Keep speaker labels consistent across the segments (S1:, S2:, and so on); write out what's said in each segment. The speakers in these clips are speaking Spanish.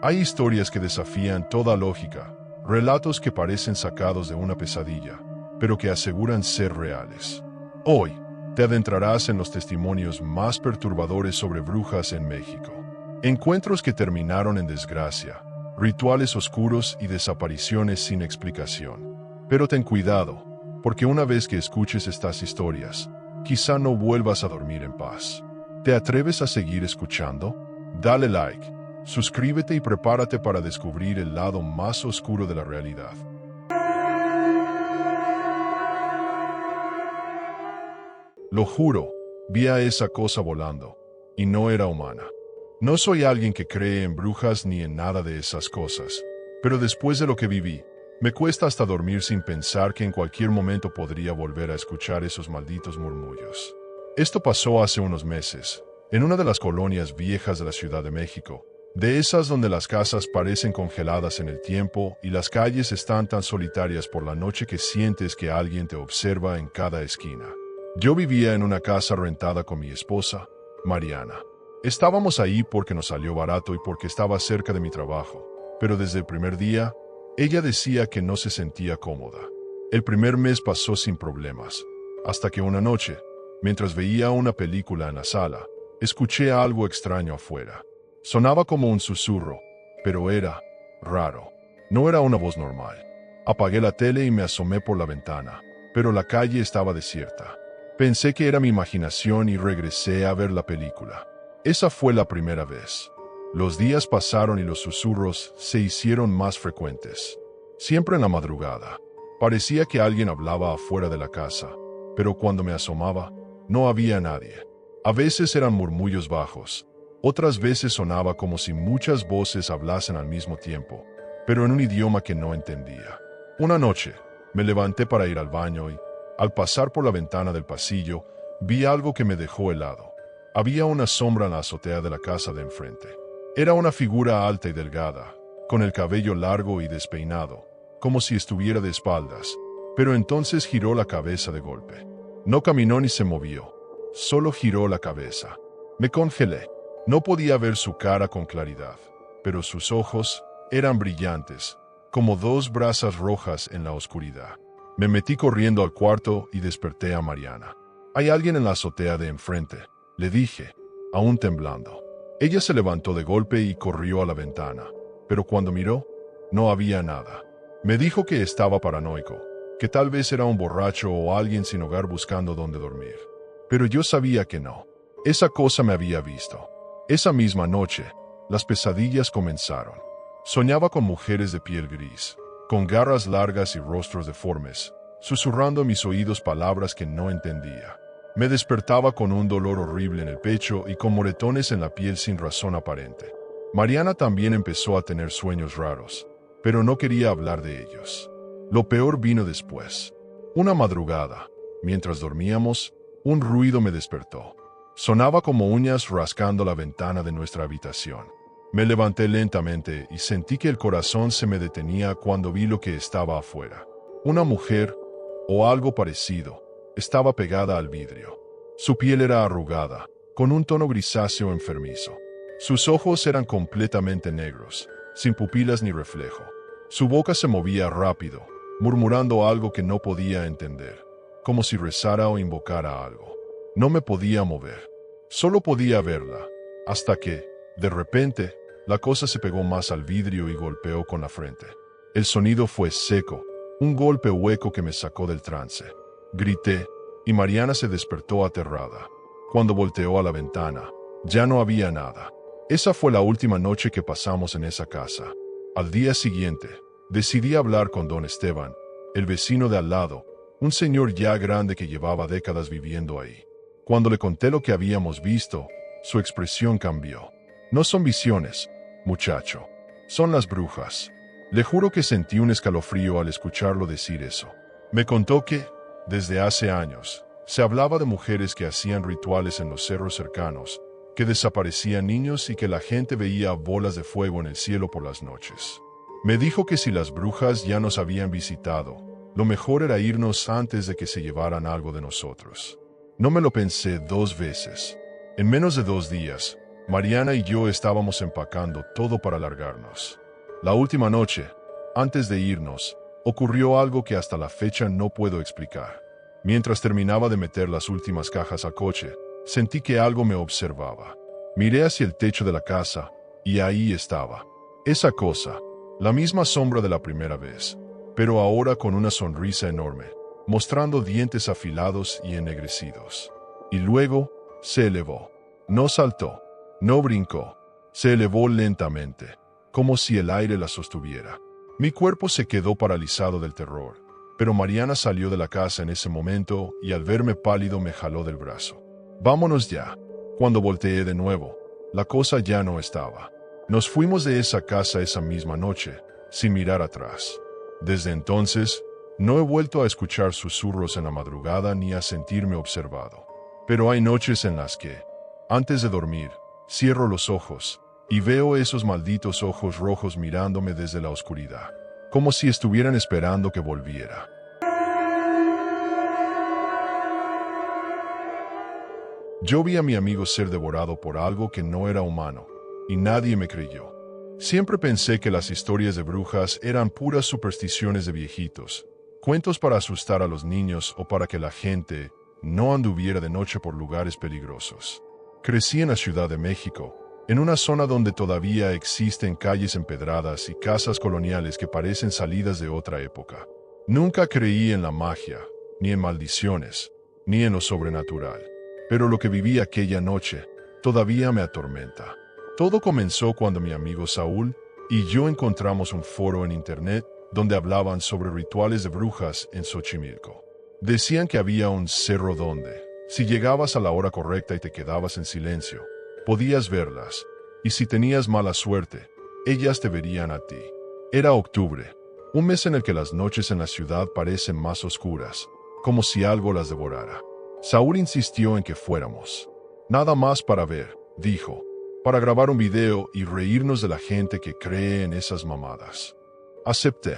S1: Hay historias que desafían toda lógica, relatos que parecen sacados de una pesadilla, pero que aseguran ser reales. Hoy, te adentrarás en los testimonios más perturbadores sobre brujas en México. Encuentros que terminaron en desgracia, rituales oscuros y desapariciones sin explicación. Pero ten cuidado, porque una vez que escuches estas historias, quizá no vuelvas a dormir en paz. ¿Te atreves a seguir escuchando? Dale like, suscríbete y prepárate para descubrir el lado más oscuro de la realidad. Lo juro, vi a esa cosa volando, y no era humana. No soy alguien que cree en brujas ni en nada de esas cosas, pero después de lo que viví, me cuesta hasta dormir sin pensar que en cualquier momento podría volver a escuchar esos malditos murmullos. Esto pasó hace unos meses, en una de las colonias viejas de la Ciudad de México, de esas donde las casas parecen congeladas en el tiempo y las calles están tan solitarias por la noche que sientes que alguien te observa en cada esquina. Yo vivía en una casa rentada con mi esposa, Mariana. Estábamos ahí porque nos salió barato y porque estaba cerca de mi trabajo, pero desde el primer día, ella decía que no se sentía cómoda. El primer mes pasó sin problemas, hasta que una noche, mientras veía una película en la sala, escuché algo extraño afuera. Sonaba como un susurro, pero era raro. No era una voz normal. Apagué la tele y me asomé por la ventana, pero la calle estaba desierta. Pensé que era mi imaginación y regresé a ver la película. Esa fue la primera vez. Los días pasaron y los susurros se hicieron más frecuentes. Siempre en la madrugada. Parecía que alguien hablaba afuera de la casa, pero cuando me asomaba, no había nadie. A veces eran murmullos bajos, otras veces sonaba como si muchas voces hablasen al mismo tiempo, pero en un idioma que no entendía. Una noche, me levanté para ir al baño y, al pasar por la ventana del pasillo, vi algo que me dejó helado. Había una sombra en la azotea de la casa de enfrente. Era una figura alta y delgada, con el cabello largo y despeinado, como si estuviera de espaldas, pero entonces giró la cabeza de golpe. No caminó ni se movió, solo giró la cabeza. Me congelé. No podía ver su cara con claridad, pero sus ojos eran brillantes, como dos brasas rojas en la oscuridad. Me metí corriendo al cuarto y desperté a Mariana. «Hay alguien en la azotea de enfrente», le dije, aún temblando. Ella se levantó de golpe y corrió a la ventana, pero cuando miró, no había nada. Me dijo que estaba paranoico, que tal vez era un borracho o alguien sin hogar buscando dónde dormir. Pero yo sabía que no. Esa cosa me había visto. Esa misma noche, las pesadillas comenzaron. Soñaba con mujeres de piel gris, con garras largas y rostros deformes, susurrando en mis oídos palabras que no entendía. Me despertaba con un dolor horrible en el pecho y con moretones en la piel sin razón aparente. Mariana también empezó a tener sueños raros, pero no quería hablar de ellos. Lo peor vino después. Una madrugada, mientras dormíamos, un ruido me despertó. Sonaba como uñas rascando la ventana de nuestra habitación. Me levanté lentamente y sentí que el corazón se me detenía cuando vi lo que estaba afuera. Una mujer, o algo parecido, estaba pegada al vidrio. Su piel era arrugada, con un tono grisáceo enfermizo. Sus ojos eran completamente negros, sin pupilas ni reflejo. Su boca se movía rápido, murmurando algo que no podía entender, como si rezara o invocara algo. No me podía mover. Solo podía verla, hasta que, de repente, la cosa se pegó más al vidrio y golpeó con la frente. El sonido fue seco, un golpe hueco que me sacó del trance. Grité, y Mariana se despertó aterrada. Cuando volteó a la ventana, ya no había nada. Esa fue la última noche que pasamos en esa casa. Al día siguiente, decidí hablar con don Esteban, el vecino de al lado, un señor ya grande que llevaba décadas viviendo ahí. Cuando le conté lo que habíamos visto, su expresión cambió. «No son visiones, muchacho. Son las brujas». Le juro que sentí un escalofrío al escucharlo decir eso. Me contó que, desde hace años, se hablaba de mujeres que hacían rituales en los cerros cercanos, que desaparecían niños y que la gente veía bolas de fuego en el cielo por las noches. Me dijo que si las brujas ya nos habían visitado, lo mejor era irnos antes de que se llevaran algo de nosotros. No me lo pensé 2 veces. En menos de 2 días, Mariana y yo estábamos empacando todo para largarnos. La última noche, antes de irnos, ocurrió algo que hasta la fecha no puedo explicar. Mientras terminaba de meter las últimas cajas al coche, sentí que algo me observaba. Miré hacia el techo de la casa, y ahí estaba. Esa cosa, la misma sombra de la primera vez, pero ahora con una sonrisa enorme, mostrando dientes afilados y ennegrecidos. Y luego, se elevó. No saltó, no brincó, se elevó lentamente, como si el aire la sostuviera. Mi cuerpo se quedó paralizado del terror, pero Mariana salió de la casa en ese momento y al verme pálido me jaló del brazo. «Vámonos ya». Cuando volteé de nuevo, la cosa ya no estaba. Nos fuimos de esa casa esa misma noche, sin mirar atrás. Desde entonces, no he vuelto a escuchar susurros en la madrugada ni a sentirme observado. Pero hay noches en las que, antes de dormir, cierro los ojos y veo esos malditos ojos rojos mirándome desde la oscuridad, como si estuvieran esperando que volviera. Yo vi a mi amigo ser devorado por algo que no era humano, y nadie me creyó. Siempre pensé que las historias de brujas eran puras supersticiones de viejitos, cuentos para asustar a los niños o para que la gente no anduviera de noche por lugares peligrosos. Crecí en la Ciudad de México, en una zona donde todavía existen calles empedradas y casas coloniales que parecen salidas de otra época. Nunca creí en la magia, ni en maldiciones, ni en lo sobrenatural. Pero lo que viví aquella noche todavía me atormenta. Todo comenzó cuando mi amigo Saúl y yo encontramos un foro en internet donde hablaban sobre rituales de brujas en Xochimilco. Decían que había un cerro donde, si llegabas a la hora correcta y te quedabas en silencio, podías verlas, y si tenías mala suerte, ellas te verían a ti. Era octubre, un mes en el que las noches en la ciudad parecen más oscuras, como si algo las devorara. Saúl insistió en que fuéramos. Nada más para ver, dijo, para grabar un video y reírnos de la gente que cree en esas mamadas. Acepté.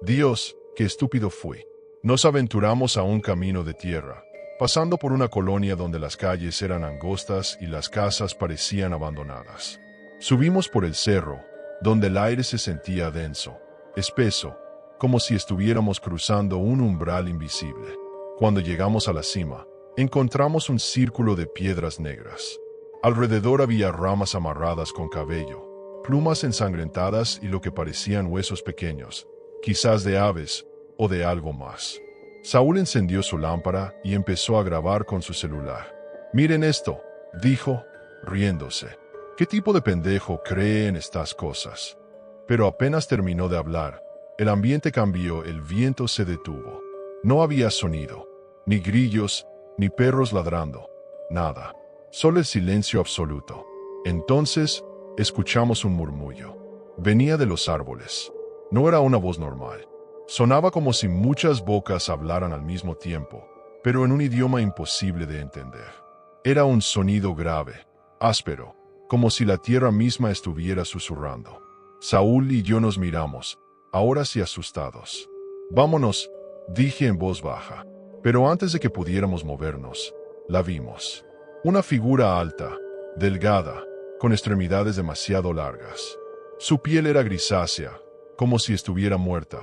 S1: Dios, qué estúpido fui. Nos aventuramos a un camino de tierra, pasando por una colonia donde las calles eran angostas y las casas parecían abandonadas. Subimos por el cerro, donde el aire se sentía denso, espeso, como si estuviéramos cruzando un umbral invisible. Cuando llegamos a la cima, encontramos un círculo de piedras negras. Alrededor había ramas amarradas con cabello, plumas ensangrentadas y lo que parecían huesos pequeños, quizás de aves o de algo más. Saúl encendió su lámpara y empezó a grabar con su celular. «Miren esto», dijo, riéndose. «¿Qué tipo de pendejo cree en estas cosas?». Pero apenas terminó de hablar, el ambiente cambió, el viento se detuvo. No había sonido, ni grillos, ni perros ladrando, nada. Solo el silencio absoluto. Entonces, escuchamos un murmullo. Venía de los árboles. No era una voz normal. Sonaba como si muchas bocas hablaran al mismo tiempo, pero en un idioma imposible de entender. Era un sonido grave, áspero, como si la tierra misma estuviera susurrando. Saúl y yo nos miramos, ahora sí asustados. «Vámonos», dije en voz baja. Pero antes de que pudiéramos movernos, la vimos. Una figura alta, delgada, con extremidades demasiado largas. Su piel era grisácea, como si estuviera muerta.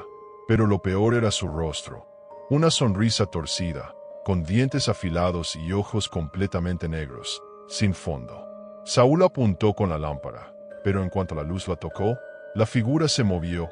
S1: Pero lo peor era su rostro, una sonrisa torcida, con dientes afilados y ojos completamente negros, sin fondo. Saúl apuntó con la lámpara, pero en cuanto la luz la tocó, la figura se movió,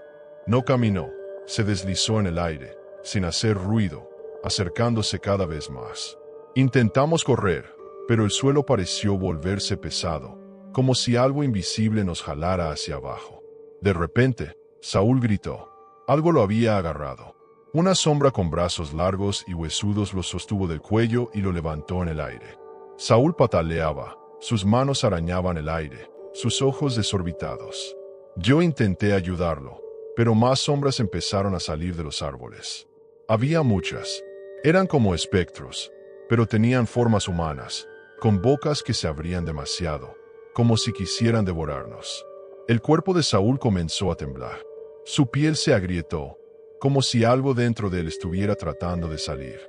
S1: no caminó, se deslizó en el aire, sin hacer ruido, acercándose cada vez más. Intentamos correr, pero el suelo pareció volverse pesado, como si algo invisible nos jalara hacia abajo. De repente, Saúl gritó. Algo lo había agarrado. Una sombra con brazos largos y huesudos lo sostuvo del cuello y lo levantó en el aire. Saúl pataleaba, sus manos arañaban el aire, sus ojos desorbitados. Yo intenté ayudarlo, pero más sombras empezaron a salir de los árboles. Había muchas. Eran como espectros, pero tenían formas humanas, con bocas que se abrían demasiado, como si quisieran devorarnos. El cuerpo de Saúl comenzó a temblar. Su piel se agrietó, como si algo dentro de él estuviera tratando de salir.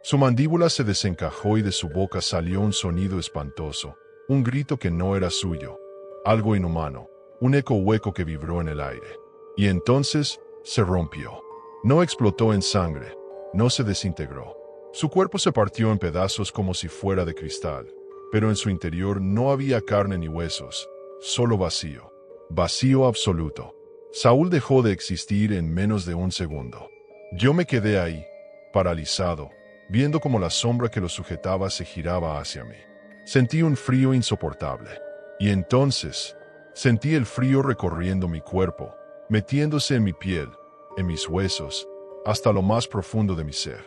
S1: Su mandíbula se desencajó y de su boca salió un sonido espantoso, un grito que no era suyo, algo inhumano, un eco hueco que vibró en el aire. Y entonces se rompió. No explotó en sangre, no se desintegró. Su cuerpo se partió en pedazos como si fuera de cristal, pero en su interior no había carne ni huesos, solo vacío. Vacío absoluto. Saúl dejó de existir en menos de un segundo. Yo me quedé ahí, paralizado, viendo cómo la sombra que lo sujetaba se giraba hacia mí. Sentí un frío insoportable. Y entonces, sentí el frío recorriendo mi cuerpo, metiéndose en mi piel, en mis huesos, hasta lo más profundo de mi ser.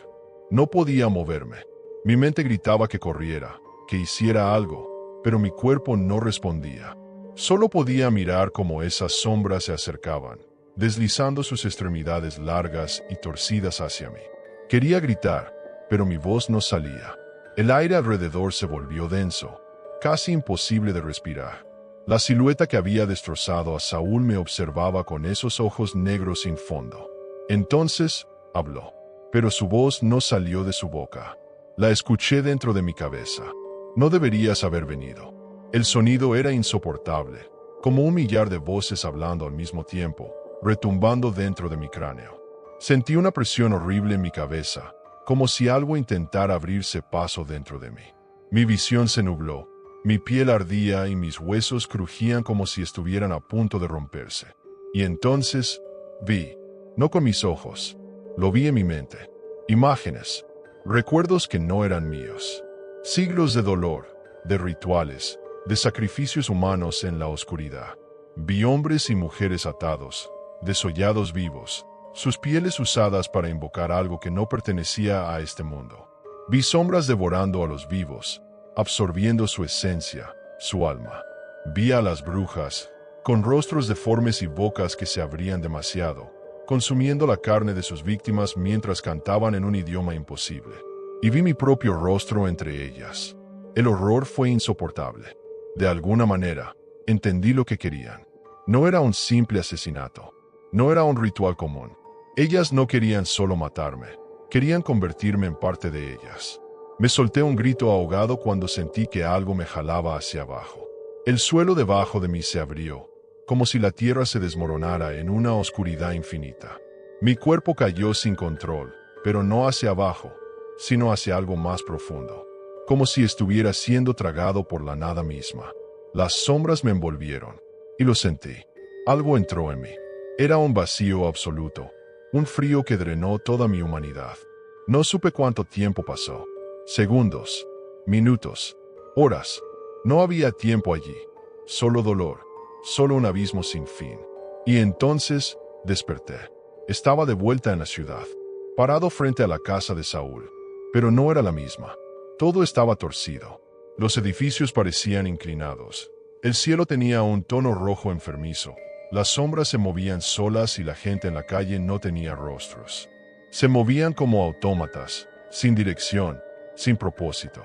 S1: No podía moverme. Mi mente gritaba que corriera, que hiciera algo, pero mi cuerpo no respondía. Solo podía mirar cómo esas sombras se acercaban, deslizando sus extremidades largas y torcidas hacia mí. Quería gritar, pero mi voz no salía. El aire alrededor se volvió denso, casi imposible de respirar. La silueta que había destrozado a Saúl me observaba con esos ojos negros sin fondo. Entonces, habló, pero su voz no salió de su boca. La escuché dentro de mi cabeza. No deberías haber venido. El sonido era insoportable, como un millar de voces hablando al mismo tiempo, retumbando dentro de mi cráneo. Sentí una presión horrible en mi cabeza, como si algo intentara abrirse paso dentro de mí. Mi visión se nubló, mi piel ardía y mis huesos crujían como si estuvieran a punto de romperse. Y entonces, vi, no con mis ojos, lo vi en mi mente. Imágenes, recuerdos que no eran míos. Siglos de dolor, de rituales, de sacrificios humanos en la oscuridad. Vi hombres y mujeres atados, desollados vivos, sus pieles usadas para invocar algo que no pertenecía a este mundo. Vi sombras devorando a los vivos, absorbiendo su esencia, su alma. Vi a las brujas, con rostros deformes y bocas que se abrían demasiado, consumiendo la carne de sus víctimas mientras cantaban en un idioma imposible. Y vi mi propio rostro entre ellas. El horror fue insoportable. De alguna manera, entendí lo que querían. No era un simple asesinato. No era un ritual común. Ellas no querían solo matarme. Querían convertirme en parte de ellas. Me solté un grito ahogado cuando sentí que algo me jalaba hacia abajo. El suelo debajo de mí se abrió, como si la tierra se desmoronara en una oscuridad infinita. Mi cuerpo cayó sin control, pero no hacia abajo, sino hacia algo más profundo, como si estuviera siendo tragado por la nada misma. Las sombras me envolvieron, y lo sentí. Algo entró en mí. Era un vacío absoluto, un frío que drenó toda mi humanidad. No supe cuánto tiempo pasó. Segundos, minutos, horas. No había tiempo allí. Solo dolor, solo un abismo sin fin. Y entonces, desperté. Estaba de vuelta en la ciudad, parado frente a la casa de Saúl. Pero no era la misma. Todo estaba torcido. Los edificios parecían inclinados. El cielo tenía un tono rojo enfermizo. Las sombras se movían solas y la gente en la calle no tenía rostros. Se movían como autómatas, sin dirección, sin propósito.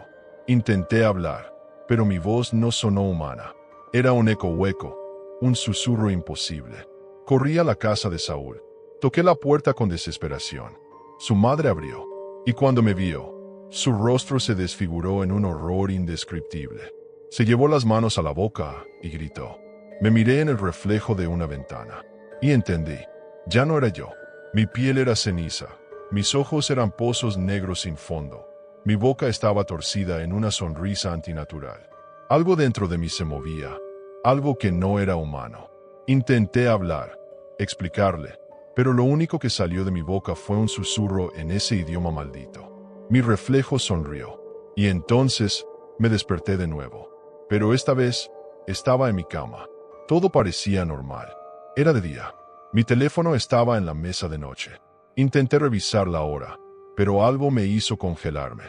S1: Intenté hablar, pero mi voz no sonó humana. Era un eco hueco, un susurro imposible. Corrí a la casa de Saúl. Toqué la puerta con desesperación. Su madre abrió, y cuando me vio, su rostro se desfiguró en un horror indescriptible. Se llevó las manos a la boca y gritó. Me miré en el reflejo de una ventana, y entendí. Ya no era yo. Mi piel era ceniza. Mis ojos eran pozos negros sin fondo. Mi boca estaba torcida en una sonrisa antinatural. Algo dentro de mí se movía, algo que no era humano. Intenté hablar, explicarle, pero lo único que salió de mi boca fue un susurro en ese idioma maldito. Mi reflejo sonrió, y entonces me desperté de nuevo. Pero esta vez estaba en mi cama. Todo parecía normal. Era de día. Mi teléfono estaba en la mesa de noche. Intenté revisar la hora, pero algo me hizo congelarme.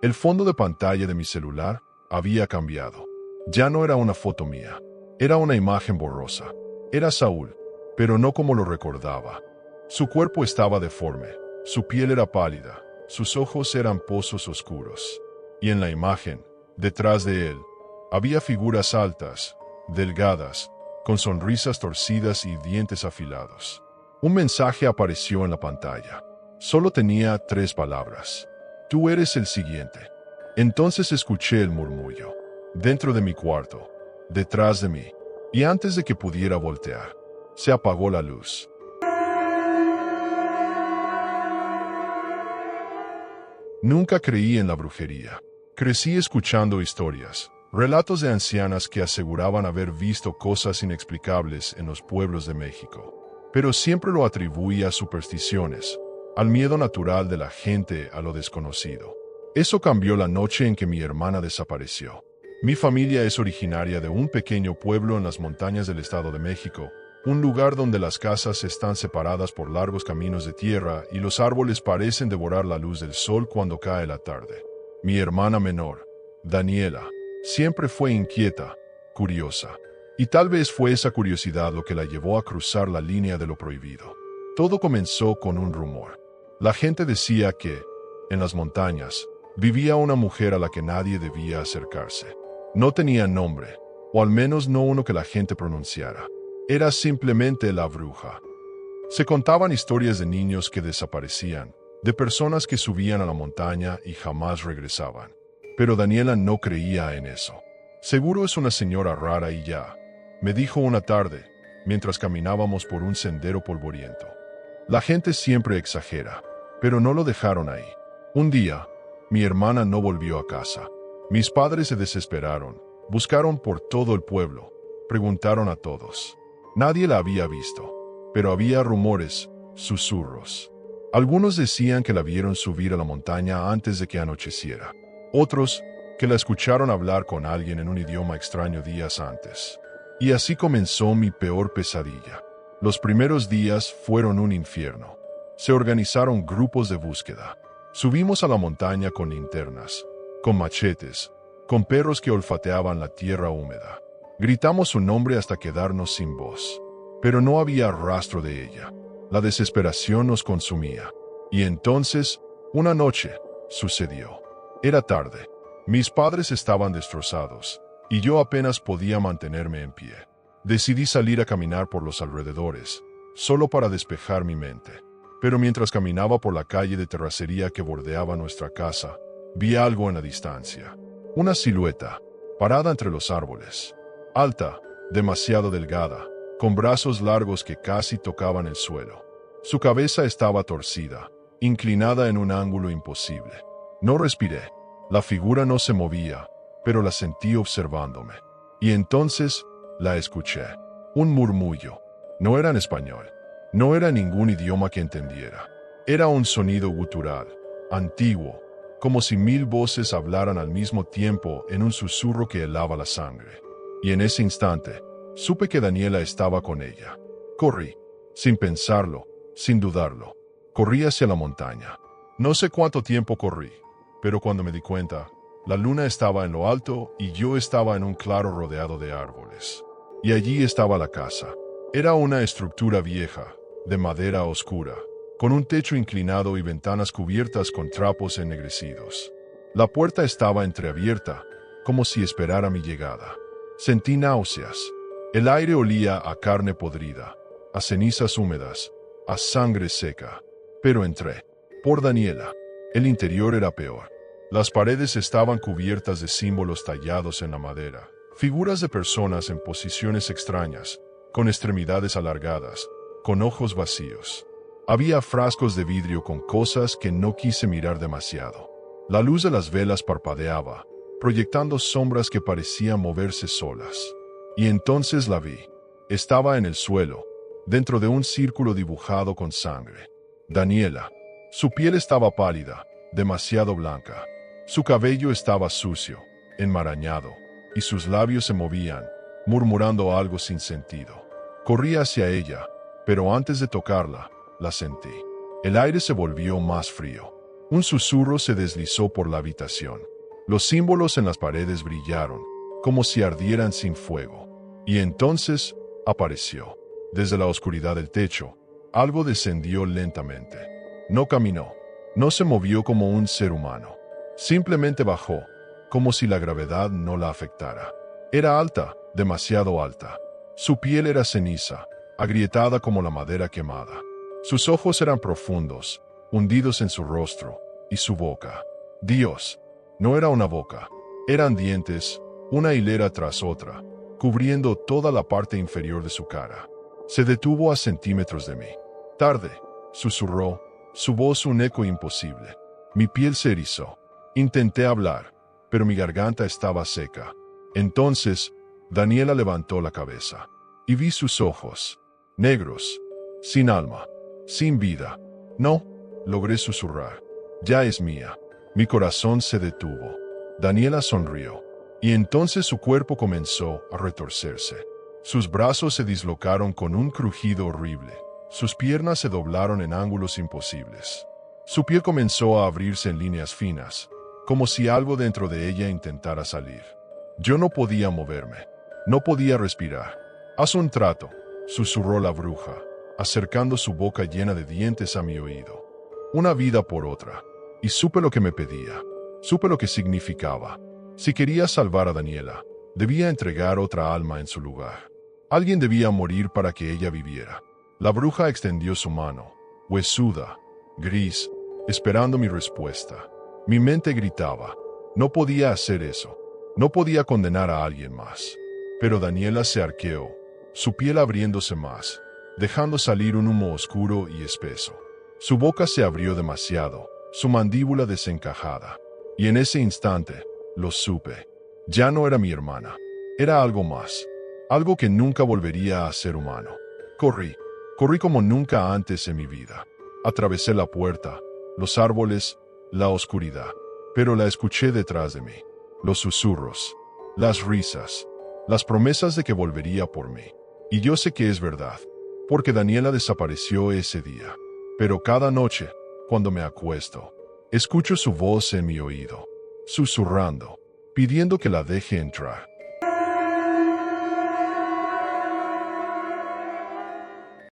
S1: El fondo de pantalla de mi celular había cambiado. Ya no era una foto mía. Era una imagen borrosa. Era Saúl, pero no como lo recordaba. Su cuerpo estaba deforme, su piel era pálida, sus ojos eran pozos oscuros. Y en la imagen, detrás de él, había figuras altas, delgadas, con sonrisas torcidas y dientes afilados. Un mensaje apareció en la pantalla. Solo tenía 3 palabras. Tú eres el siguiente. Entonces escuché el murmullo. dentro de mi cuarto, detrás de mí, y antes de que pudiera voltear, se apagó la luz. Nunca creí en la brujería. Crecí escuchando historias, relatos de ancianas que aseguraban haber visto cosas inexplicables en los pueblos de México, pero siempre lo atribuía a supersticiones, al miedo natural de la gente a lo desconocido. Eso cambió la noche en que mi hermana desapareció. Mi familia es originaria de un pequeño pueblo en las montañas del Estado de México, un lugar donde las casas están separadas por largos caminos de tierra y los árboles parecen devorar la luz del sol cuando cae la tarde. Mi hermana menor, Daniela, siempre fue inquieta, curiosa, y tal vez fue esa curiosidad lo que la llevó a cruzar la línea de lo prohibido. Todo comenzó con un rumor. La gente decía que, en las montañas, vivía una mujer a la que nadie debía acercarse. No tenía nombre, o al menos no uno que la gente pronunciara. Era simplemente la bruja. Se contaban historias de niños que desaparecían, de personas que subían a la montaña y jamás regresaban. Pero Daniela no creía en eso. Seguro es una señora rara y ya, me dijo una tarde, mientras caminábamos por un sendero polvoriento. La gente siempre exagera, pero no lo dejaron ahí. Un día, mi hermana no volvió a casa. Mis padres se desesperaron, buscaron por todo el pueblo, preguntaron a todos. Nadie la había visto, pero había rumores, susurros. Algunos decían que la vieron subir a la montaña antes de que anocheciera. Otros, que la escucharon hablar con alguien en un idioma extraño días antes. Y así comenzó mi peor pesadilla. Los primeros días fueron un infierno. Se organizaron grupos de búsqueda. Subimos a la montaña con linternas, con machetes, con perros que olfateaban la tierra húmeda. Gritamos su nombre hasta quedarnos sin voz. Pero no había rastro de ella. La desesperación nos consumía. Y entonces, una noche, sucedió. Era tarde. Mis padres estaban destrozados, y yo apenas podía mantenerme en pie. Decidí salir a caminar por los alrededores, solo para despejar mi mente. Pero mientras caminaba por la calle de terracería que bordeaba nuestra casa, vi algo en la distancia. Una silueta, parada entre los árboles. Alta, demasiado delgada, con brazos largos que casi tocaban el suelo. Su cabeza estaba torcida, inclinada en un ángulo imposible. No respiré. La figura no se movía, pero la sentí observándome. Y entonces, la escuché. Un murmullo. No era en español. No era ningún idioma que entendiera. Era un sonido gutural, antiguo, como si 1000 voces hablaran al mismo tiempo en un susurro que helaba la sangre. Y en ese instante, supe que Daniela estaba con ella. Corrí, sin pensarlo, sin dudarlo. Corrí hacia la montaña. No sé cuánto tiempo corrí, pero cuando me di cuenta, la luna estaba en lo alto y yo estaba en un claro rodeado de árboles. Y allí estaba la casa. Era una estructura vieja, de madera oscura, con un techo inclinado y ventanas cubiertas con trapos ennegrecidos. La puerta estaba entreabierta, como si esperara mi llegada. Sentí náuseas. El aire olía a carne podrida, a cenizas húmedas, a sangre seca. Pero entré. Por Daniela. El interior era peor. Las paredes estaban cubiertas de símbolos tallados en la madera, figuras de personas en posiciones extrañas, con extremidades alargadas, con ojos vacíos. Había frascos de vidrio con cosas que no quise mirar demasiado. La luz de las velas parpadeaba, proyectando sombras que parecían moverse solas. Y entonces la vi. Estaba en el suelo, dentro de un círculo dibujado con sangre. Daniela. Su piel estaba pálida, demasiado blanca. Su cabello estaba sucio, enmarañado, y sus labios se movían, murmurando algo sin sentido. Corrí hacia ella, pero antes de tocarla, la sentí. El aire se volvió más frío. Un susurro se deslizó por la habitación. Los símbolos en las paredes brillaron, como si ardieran sin fuego. Y entonces, apareció. Desde la oscuridad del techo, algo descendió lentamente. No caminó. No se movió como un ser humano. Simplemente bajó, como si la gravedad no la afectara. Era alta, demasiado alta. Su piel era ceniza, agrietada como la madera quemada. Sus ojos eran profundos, hundidos en su rostro, y su boca. Dios, no era una boca. Eran dientes, una hilera tras otra, cubriendo toda la parte inferior de su cara. Se detuvo a centímetros de mí. Tarde, susurró, su voz un eco imposible. Mi piel se erizó. Intenté hablar, pero mi garganta estaba seca. Entonces, Daniela levantó la cabeza, y vi sus ojos, negros, sin alma, sin vida. No, logré susurrar. Ya es mía. Mi corazón se detuvo. Daniela sonrió, y entonces su cuerpo comenzó a retorcerse. Sus brazos se dislocaron con un crujido horrible. Sus piernas se doblaron en ángulos imposibles. Su piel comenzó a abrirse en líneas finas, como si algo dentro de ella intentara salir. Yo no podía moverme. No podía respirar. «Haz un trato», susurró la bruja, acercando su boca llena de dientes a mi oído. Una vida por otra. Y supe lo que me pedía. Supe lo que significaba. Si quería salvar a Daniela, debía entregar otra alma en su lugar. Alguien debía morir para que ella viviera. La bruja extendió su mano, huesuda, gris, esperando mi respuesta. Mi mente gritaba. No podía hacer eso. No podía condenar a alguien más. Pero Daniela se arqueó, su piel abriéndose más, dejando salir un humo oscuro y espeso. Su boca se abrió demasiado, su mandíbula desencajada. Y en ese instante, lo supe. Ya no era mi hermana. Era algo más. Algo que nunca volvería a ser humano. Corrí. Corrí como nunca antes en mi vida. Atravesé la puerta, los árboles, la oscuridad. Pero la escuché detrás de mí. Los susurros, las risas, las promesas de que volvería por mí. Y yo sé que es verdad, porque Daniela desapareció ese día. Pero cada noche, cuando me acuesto, escucho su voz en mi oído, susurrando, pidiendo que la deje entrar.